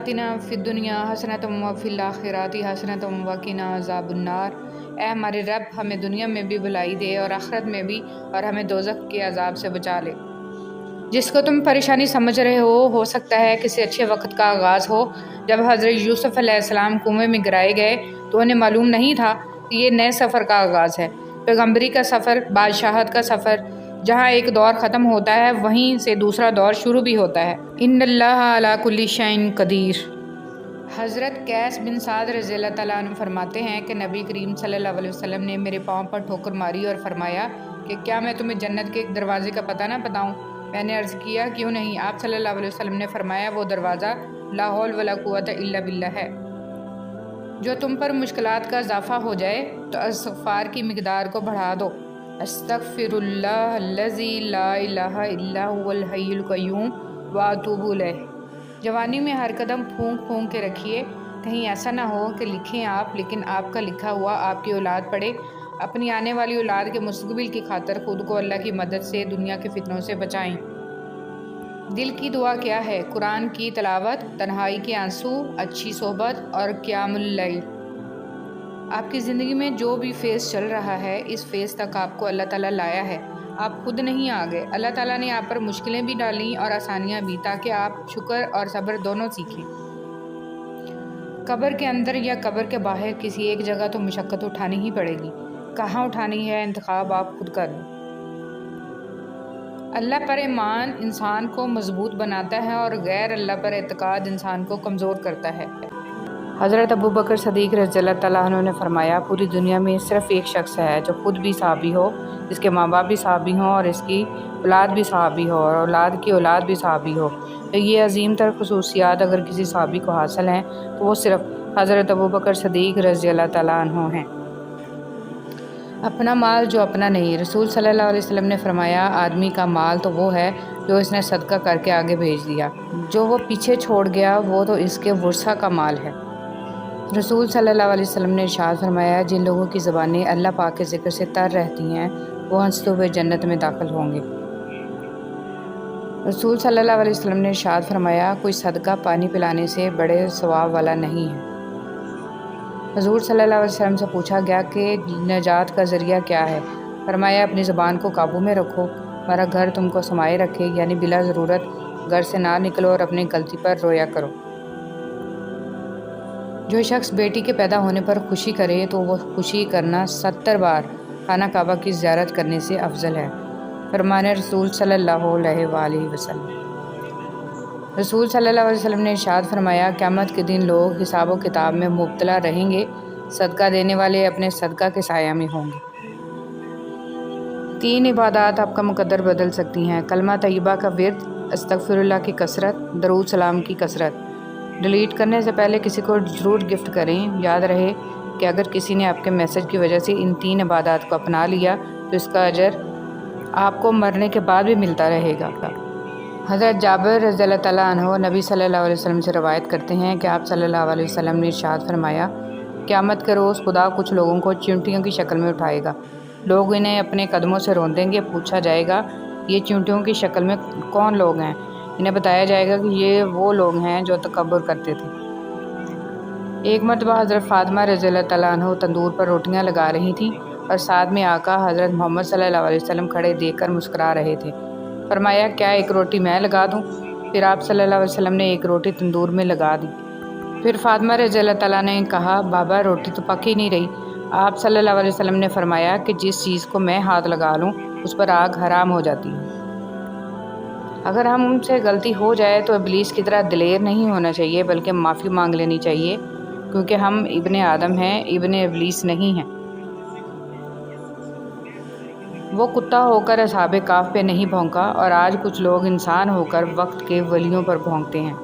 آتنا فی الدنیا حسنۃ و فی الآخرۃ حسنۃ وقنا عذاب النار۔ اے ہمارے رب، ہمیں دنیا میں بھی بھلائی دے اور آخرت میں بھی، اور ہمیں دوزخ کے عذاب سے بچا لے۔ جس کو تم پریشانی سمجھ رہے ہو سکتا ہے کسی اچھے وقت کا آغاز ہو۔ جب حضرت یوسف علیہ السلام کنویں میں گرائے گئے تو انہیں معلوم نہیں تھا کہ یہ نئے سفر کا آغاز ہے، پیغمبری کا سفر، بادشاہت کا سفر۔ جہاں ایک دور ختم ہوتا ہے وہیں سے دوسرا دور شروع بھی ہوتا ہے۔ ان اللہ علی کل شیء قدیر۔ حضرت قیس بن سعد رضی اللہ تعالیٰ عنہ فرماتے ہیں کہ نبی کریم صلی اللہ علیہ وسلم نے میرے پاؤں پر ٹھوکر ماری اور فرمایا کہ کیا میں تمہیں جنت کے ایک دروازے کا پتہ نہ بتاؤں؟ میں نے عرض کیا کیوں نہیں؟ آپ صلی اللہ علیہ وسلم نے فرمایا وہ دروازہ لا حول ولا قوت الا باللہ ہے۔ جو تم پر مشکلات کا اضافہ ہو جائے تو استغفار کی مقدار کو بڑھا دو۔ استغفر اللہ الذی لا الہ الا هو الحی القیوم واتوب الیہ۔ جوانی میں ہر قدم پھونک پھونک کے رکھیے، کہیں ایسا نہ ہو کہ لکھیں آپ لیکن آپ کا لکھا ہوا آپ کی اولاد پڑھے۔ اپنی آنے والی اولاد کے مستقبل کی خاطر خود کو اللہ کی مدد سے دنیا کے فتنوں سے بچائیں۔ دل کی دعا کیا ہے؟ قرآن کی تلاوت، تنہائی کے آنسو، اچھی صحبت اور قیام اللیل۔ آپ کی زندگی میں جو بھی فیز چل رہا ہے اس فیز تک آپ کو اللہ تعالیٰ لایا ہے، آپ خود نہیں آ گئے۔ اللہ تعالیٰ نے آپ پر مشکلیں بھی ڈالیں اور آسانیاں بھی، تاکہ آپ شکر اور صبر دونوں سیکھیں۔ قبر کے اندر یا قبر کے باہر کسی ایک جگہ تو مشقت اٹھانی ہی پڑے گی، کہاں اٹھانی ہے انتخاب آپ خود کر لیں۔ اللہ پر ایمان انسان کو مضبوط بناتا ہے اور غیر اللہ پر اعتقاد انسان کو کمزور کرتا ہے۔ حضرت ابوبکر صدیق رضی اللہ تعالیٰ عنہ نے فرمایا پوری دنیا میں صرف ایک شخص ہے جو خود بھی صحابی ہو، جس کے ماں باپ بھی صحابی ہوں اور اس کی اولاد بھی صحابی ہو اور اولاد کی اولاد بھی صحابی ہو۔ تو یہ عظیم تر خصوصیات اگر کسی صحابی کو حاصل ہیں تو وہ صرف حضرت ابوبکر صدیق رضی اللہ تعالیٰ عنہ ہیں۔ اپنا مال جو اپنا نہیں۔ رسول صلی اللہ علیہ وسلم نے فرمایا آدمی کا مال تو وہ ہے جو اس نے صدقہ کر کے آگے بھیج دیا، جو وہ پیچھے چھوڑ گیا وہ تو اس کے ورثہ کا مال ہے۔ رسول صلی اللہ علیہ وسلم نے ارشاد فرمایا جن لوگوں کی زبانیں اللہ پاک کے ذکر سے تر رہتی ہیں وہ ہنستے ہوئے جنت میں داخل ہوں گے۔ رسول صلی اللہ علیہ وسلم نے ارشاد فرمایا کوئی صدقہ پانی پلانے سے بڑے ثواب والا نہیں ہے۔ حضور صلی اللہ علیہ وسلم سے پوچھا گیا کہ نجات کا ذریعہ کیا ہے؟ فرمایا اپنی زبان کو قابو میں رکھو، ہمارا گھر تم کو سمائے رکھے، یعنی بلا ضرورت گھر سے نہ نکلو اور اپنی غلطی پر رویا کرو۔ جو شخص بیٹی کے پیدا ہونے پر خوشی کرے تو وہ خوشی کرنا 70 بار خانہ کعبہ کی زیارت کرنے سے افضل ہے۔ فرمان رسول صلی اللہ علیہ وآلہ وسلم۔ رسول صلی اللہ علیہ وسلم نے ارشاد فرمایا قیامت کے دن لوگ حساب و کتاب میں مبتلا رہیں گے، صدقہ دینے والے اپنے صدقہ کے سایہ میں ہوں گے۔ 3 عبادات آپ کا مقدر بدل سکتی ہیں: کلمہ طیبہ کا ورد، استغفر اللہ کی کثرت، درود سلام کی کثرت۔ ڈیلیٹ کرنے سے پہلے کسی کو ضرور گفٹ کریں۔ یاد رہے کہ اگر کسی نے آپ کے میسج کی وجہ سے ان 3 عبادات کو اپنا لیا تو اس کا اجر آپ کو مرنے کے بعد بھی ملتا رہے گا۔ حضرت جابر رضی اللہ تعالیٰ عنہ نبی صلی اللہ علیہ وسلم سے روایت کرتے ہیں کہ آپ صلی اللہ علیہ وسلم نے ارشاد فرمایا قیامت کے روز خدا کچھ لوگوں کو چیونٹیوں کی شکل میں اٹھائے گا، لوگ انہیں اپنے قدموں سے روندیں گے، پوچھا جائے گا یہ چیونٹیوں کی شکل میں کون لوگ ہیں؟ انہیں بتایا جائے گا کہ یہ وہ لوگ ہیں جو تکبر کرتے تھے۔ ایک مرتبہ حضرت فاطمہ رضی اللہ تعالیٰ عنہ تندور پر روٹیاں لگا رہی تھیں اور ساتھ میں آقا حضرت محمد صلی اللہ علیہ وسلم کھڑے دیکھ کر مسکرا رہے تھے۔ فرمایا کیا ایک روٹی میں لگا دوں؟ پھر آپ صلی اللہ علیہ وسلم نے ایک روٹی تندور میں لگا دی۔ پھر فاطمہ رضی اللہ تعالیٰ نے کہا بابا روٹی تو پک ہی نہیں رہی۔ آپ صلی اللہ علیہ وسلم نے فرمایا کہ جس چیز کو میں ہاتھ لگا لوں اس پر آگ حرام ہو جاتی ہے۔ اگر ہم سے غلطی ہو جائے تو ابلیس کی طرح دلیر نہیں ہونا چاہیے بلکہ معافی مانگ لینی چاہیے، کیونکہ ہم ابن آدم ہیں، ابن ابلیس نہیں ہیں۔ وہ کتا ہو کر اصحاب کہف پہ نہیں بھونکا اور آج کچھ لوگ انسان ہو کر وقت کے ولیوں پر بھونکتے ہیں۔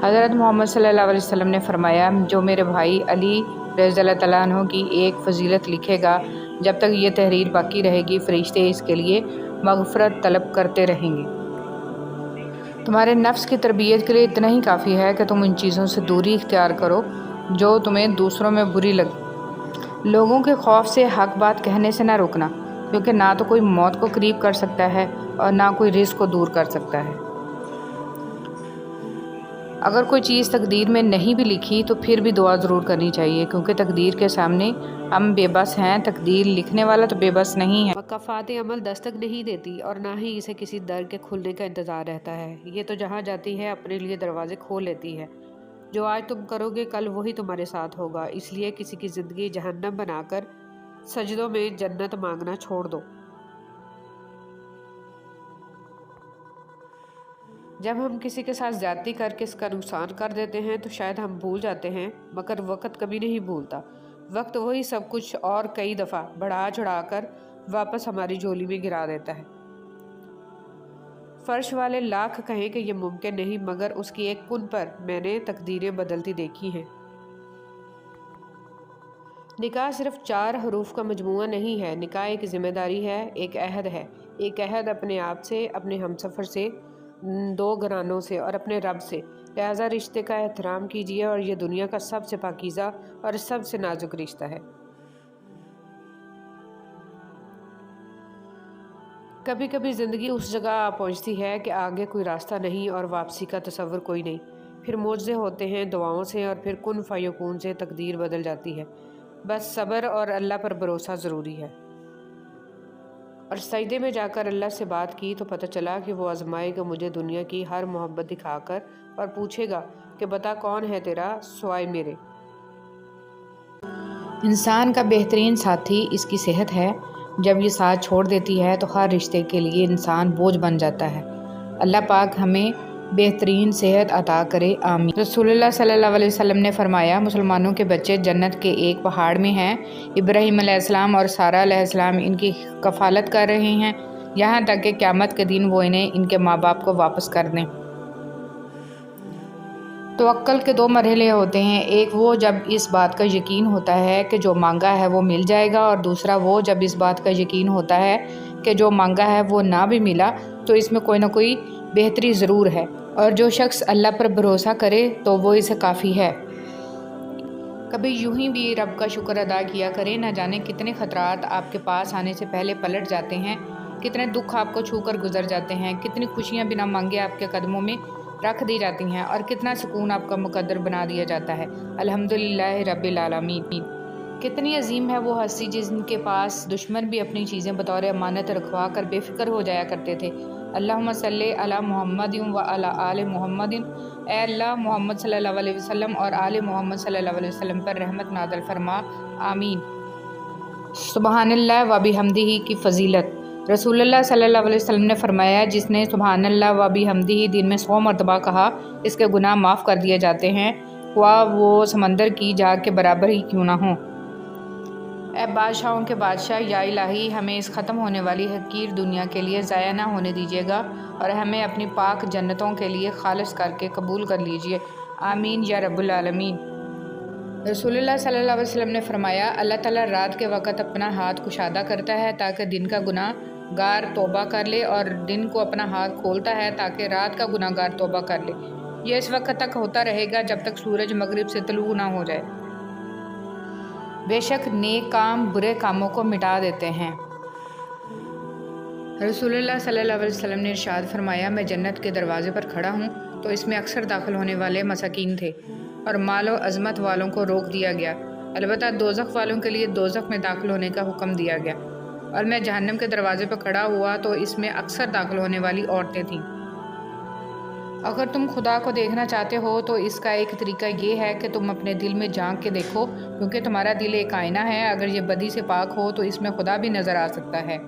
حضرت محمد صلی اللہ علیہ وسلم نے فرمایا جو میرے بھائی علی رضی اللہ تعالیٰ عنہ کی ایک فضیلت لکھے گا جب تک یہ تحریر باقی رہے گی فرشتے اس کے لیے مغفرت طلب کرتے رہیں گے۔ تمہارے نفس کی تربیت کے لیے اتنا ہی کافی ہے کہ تم ان چیزوں سے دوری اختیار کرو جو تمہیں دوسروں میں بری لگے۔ لوگوں کے خوف سے حق بات کہنے سے نہ رکنا، کیونکہ نہ تو کوئی موت کو قریب کر سکتا ہے اور نہ کوئی رزق کو دور کر سکتا ہے۔ اگر کوئی چیز تقدیر میں نہیں بھی لکھی تو پھر بھی دعا ضرور کرنی چاہیے، کیونکہ تقدیر کے سامنے ہم بے بس ہیں، تقدیر لکھنے والا تو بے بس نہیں ہے۔ مکافات عمل دستک نہیں دیتی اور نہ ہی اسے کسی در کے کھلنے کا انتظار رہتا ہے۔ یہ تو جہاں جاتی ہے اپنے لیے دروازے کھول لیتی ہے۔ جو آج تم کرو گے کل وہی تمہارے ساتھ ہوگا، اس لیے کسی کی زندگی جہنم بنا کر سجدوں میں جنت مانگنا چھوڑ دو۔ جب ہم کسی کے ساتھ زیادتی کر کے اس کا نقصان کر دیتے ہیں تو شاید ہم بھول جاتے ہیں، مگر وقت کبھی نہیں بھولتا۔ وقت وہی سب کچھ اور کئی دفعہ بڑھا چڑھا کر واپس ہماری جھولی میں گرا دیتا ہے۔ فرش والے لاکھ کہیں کہ یہ ممکن نہیں، مگر اس کی ایک کن پر میں نے تقدیریں بدلتی دیکھی ہیں۔ نکاح صرف 4 حروف کا مجموعہ نہیں ہے، نکاح ایک ذمہ داری ہے، ایک عہد ہے، ایک عہد اپنے آپ سے، اپنے ہمسفر سے، 2 گھرانوں سے اور اپنے رب سے۔ لہٰذا رشتے کا احترام کیجیے، اور یہ دنیا کا سب سے پاکیزہ اور سب سے نازک رشتہ ہے۔ کبھی کبھی زندگی اس جگہ آ پہنچتی ہے کہ آگے کوئی راستہ نہیں اور واپسی کا تصور کوئی نہیں، پھر معجزے ہوتے ہیں دعاؤں سے، اور پھر کن فیکون سے تقدیر بدل جاتی ہے۔ بس صبر اور اللہ پر بھروسہ ضروری ہے۔ اور سجدے میں جا کر اللہ سے بات کی تو پتہ چلا کہ وہ آزمائے گا مجھے دنیا کی ہر محبت دکھا کر، اور پوچھے گا کہ بتا کون ہے تیرا سوائے میرے۔ انسان کا بہترین ساتھی اس کی صحت ہے، جب یہ ساتھ چھوڑ دیتی ہے تو ہر رشتے کے لیے انسان بوجھ بن جاتا ہے۔ اللہ پاک ہمیں بہترین صحت عطا کرے، آمین۔ رسول اللہ صلی اللہ علیہ وسلم نے فرمایا، مسلمانوں کے بچے جنت کے ایک پہاڑ میں ہیں، ابراہیم علیہ السلام اور سارہ علیہ السلام ان کی کفالت کر رہے ہیں، یہاں تک کہ قیامت کے دن وہ انہیں ان کے ماں باپ کو واپس کر دیں۔ توکل کے 2 مرحلے ہوتے ہیں، ایک وہ جب اس بات کا یقین ہوتا ہے کہ جو مانگا ہے وہ مل جائے گا، اور دوسرا وہ جب اس بات کا یقین ہوتا ہے کہ جو مانگا ہے وہ نہ بھی ملا تو اس میں کوئی نہ کوئی بہتری ضرور ہے، اور جو شخص اللہ پر بھروسہ کرے تو وہ اسے کافی ہے۔ کبھی یوں ہی بھی رب کا شکر ادا کیا کرے، نہ جانے کتنے خطرات آپ کے پاس آنے سے پہلے پلٹ جاتے ہیں، کتنے دکھ آپ کو چھو کر گزر جاتے ہیں، کتنی خوشیاں بنا مانگے آپ کے قدموں میں رکھ دی جاتی ہیں، اور کتنا سکون آپ کا مقدر بنا دیا جاتا ہے۔ الحمدللہ رب العالمین۔ کتنی عظیم ہے وہ ہستی جن کے پاس دشمن بھی اپنی چیزیں بطور امانت رکھوا کر بے فکر ہو جایا کرتے تھے۔ اللہم صلی علی محمد و علی آل محمد، اے اللہ محمد صلی اللہ علیہ وسلم اور آل محمد صلی اللہ علیہ وسلم پر رحمت نازل فرما، آمین۔ سبحان اللہ و بحمدہ کی فضیلت۔ رسول اللہ صلی اللہ علیہ وسلم نے فرمایا، جس نے سبحان اللہ و بحمدہ دن میں 100 مرتبہ کہا، اس کے گناہ معاف کر دیے جاتے ہیں، خواہ وہ سمندر کی جھاگ کے برابر ہی کیوں نہ ہوں۔ اے بادشاہوں کے بادشاہ، یا الہی ہمیں اس ختم ہونے والی حقیر دنیا کے لیے ضائع نہ ہونے دیجیے گا، اور ہمیں اپنی پاک جنتوں کے لیے خالص کر کے قبول کر لیجیے، آمین یا رب العالمین۔ رسول اللہ صلی اللہ علیہ وسلم نے فرمایا، اللہ تعالیٰ رات کے وقت اپنا ہاتھ کشادہ کرتا ہے تاکہ دن کا گناہ گار توبہ کر لے، اور دن کو اپنا ہاتھ کھولتا ہے تاکہ رات کا گناہ گار توبہ کر لے۔ یہ اس وقت تک ہوتا رہے گا جب تک سورج مغرب سے طلوع نہ ہو جائے۔ بے شک نیک کام برے کاموں کو مٹا دیتے ہیں۔ رسول اللہ صلی اللہ علیہ وسلم نے ارشاد فرمایا، میں جنت کے دروازے پر کھڑا ہوں تو اس میں اکثر داخل ہونے والے مساکین تھے، اور مال و عظمت والوں کو روک دیا گیا، البتہ دوزخ والوں کے لیے دوزخ میں داخل ہونے کا حکم دیا گیا، اور میں جہنم کے دروازے پر کھڑا ہوا تو اس میں اکثر داخل ہونے والی عورتیں تھیں۔ اگر تم خدا کو دیکھنا چاہتے ہو تو اس کا ایک طریقہ یہ ہے کہ تم اپنے دل میں جھانک کے دیکھو، کیونکہ تمہارا دل ایک آئینہ ہے، اگر یہ بدی سے پاک ہو تو اس میں خدا بھی نظر آ سکتا ہے۔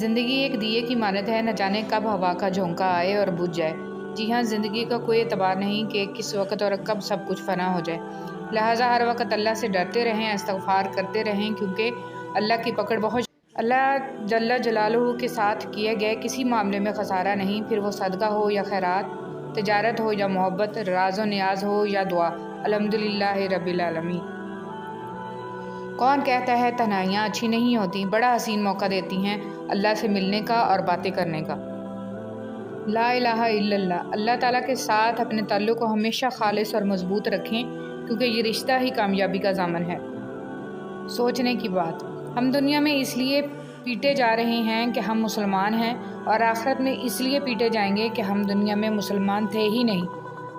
زندگی ایک دیے کی مانند ہے، نہ جانے کب ہوا کا جھونکا آئے اور بجھ جائے۔ جی ہاں، زندگی کا کوئی اعتبار نہیں کہ کس وقت اور کب سب کچھ فنا ہو جائے، لہٰذا ہر وقت اللہ سے ڈرتے رہیں، استغفار کرتے رہیں، کیونکہ اللہ کی پکڑ بہت اللہ جل جلالہ کے ساتھ کیے گئے کسی معاملے میں خسارہ نہیں، پھر وہ صدقہ ہو یا خیرات، تجارت ہو یا محبت، راز و نیاز ہو یا دعا۔ الحمدللہ رب العالمین۔ کون کہتا ہے تنہائیاں اچھی نہیں ہوتی، بڑا حسین موقع دیتی ہیں اللہ سے ملنے کا اور باتیں کرنے کا۔ لا الہ الا اللہ۔ اللہ تعالیٰ کے ساتھ اپنے تعلق کو ہمیشہ خالص اور مضبوط رکھیں، کیونکہ یہ رشتہ ہی کامیابی کا ضامن ہے۔ سوچنے کی بات، ہم دنیا میں اس لیے پیٹے جا رہے ہیں کہ ہم مسلمان ہیں، اور آخرت میں اس لیے پیٹے جائیں گے کہ ہم دنیا میں مسلمان تھے ہی نہیں۔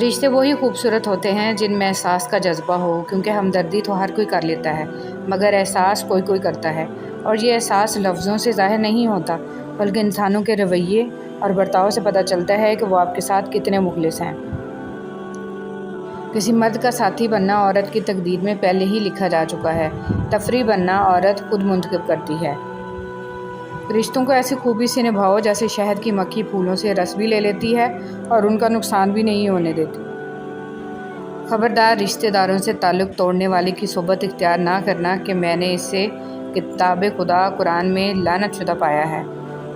رشتے وہی خوبصورت ہوتے ہیں جن میں احساس کا جذبہ ہو، کیونکہ ہمدردی تو ہر کوئی کر لیتا ہے مگر احساس کوئی کوئی کرتا ہے، اور یہ احساس لفظوں سے ظاہر نہیں ہوتا بلکہ انسانوں کے رویے اور برتاؤ سے پتہ چلتا ہے کہ وہ آپ کے ساتھ کتنے مخلص ہیں۔ کسی مرد کا ساتھی بننا عورت کی تقدیر میں پہلے ہی لکھا جا چکا ہے، تفریح بننا عورت خود منتخب کرتی ہے۔ رشتوں کو ایسی خوبی سے نبھاؤ جیسے شہد کی مکھی پھولوں سے رس بھی لے لیتی ہے اور ان کا نقصان بھی نہیں ہونے دیتی۔ خبردار رشتہ داروں سے تعلق توڑنے والے کی صحبت اختیار نہ کرنا کہ میں نے اسے کتاب خدا قرآن میں لعنت شدہ پایا ہے۔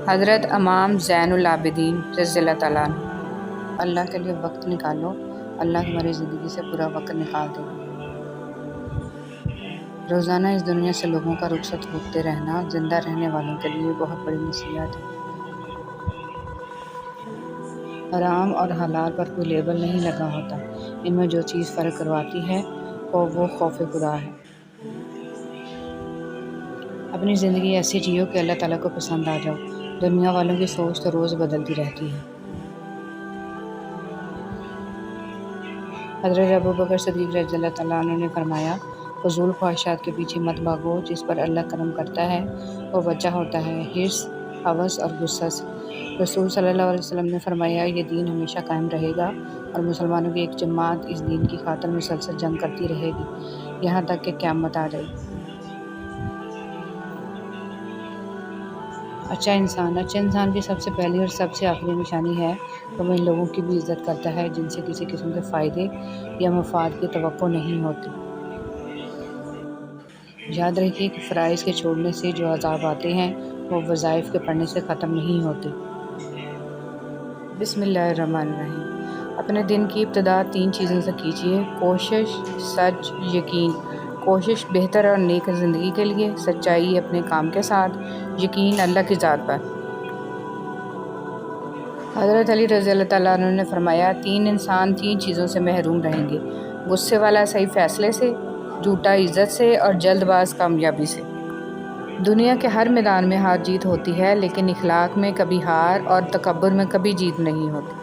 حضرت امام زین العابدین رضی اللہ تعالیٰ عنہ۔ اللہ کے لیے وقت نکالو، اللہ تمہاری زندگی سے پورا وقت نکال دے گا۔ روزانہ اس دنیا سے لوگوں کا رخصت ہوتے رہنا زندہ رہنے والوں کے لیے بہت بڑی نصیحت ہے۔ حرام اور حلال پر کوئی لیبل نہیں لگا ہوتا، ان میں جو چیز فرق کرواتی ہے وہ خوف خدا ہے۔ اپنی زندگی ایسی جیو کہ اللہ تعالیٰ کو پسند آ جاؤ۔ دنیا والوں کی سوچ تو روز بدلتی رہتی ہے۔ حضرت ابوبکر صدیق رضی اللہ تعالیٰ عنہ نے فرمایا، فضول خواہشات کے پیچھے مت بھاگو، جس پر اللہ کرم کرتا ہے وہ بچا ہوتا ہے حرص، ہوس اور غصہ سے۔ رسول صلی اللہ علیہ وسلم نے فرمایا، یہ دین ہمیشہ قائم رہے گا اور مسلمانوں کی ایک جماعت اس دین کی خاطر مسلسل جنگ کرتی رہے گی یہاں تک کہ قیامت آ جائے۔ اچھا انسان کی سب سے پہلی اور سب سے آخری نشانی ہے کہ وہ ان لوگوں کی بھی عزت کرتا ہے جن سے کسی قسم کے فائدے یا مفاد کی توقع نہیں ہوتی۔ یاد رکھیے کہ فرائض کے چھوڑنے سے جو عذاب آتے ہیں وہ وظائف کے پڑھنے سے ختم نہیں ہوتے۔ بسم اللہ الرحمن الرحیم۔ اپنے دن کی ابتدا 3 چیزوں سے کیجیے: کوشش، سچ، یقین۔ کوشش بہتر اور نیک زندگی کے لیے، سچائی اپنے کام کے ساتھ، یقین اللہ کی ذات پر۔ حضرت علی رضی اللہ تعالیٰ عنہ نے فرمایا، 3 انسان 3 چیزوں سے محروم رہیں گے: غصے والا صحیح فیصلے سے، جھوٹا عزت سے، اور جلد باز کامیابی سے۔ دنیا کے ہر میدان میں ہار جیت ہوتی ہے، لیکن اخلاق میں کبھی ہار اور تکبر میں کبھی جیت نہیں ہوتی۔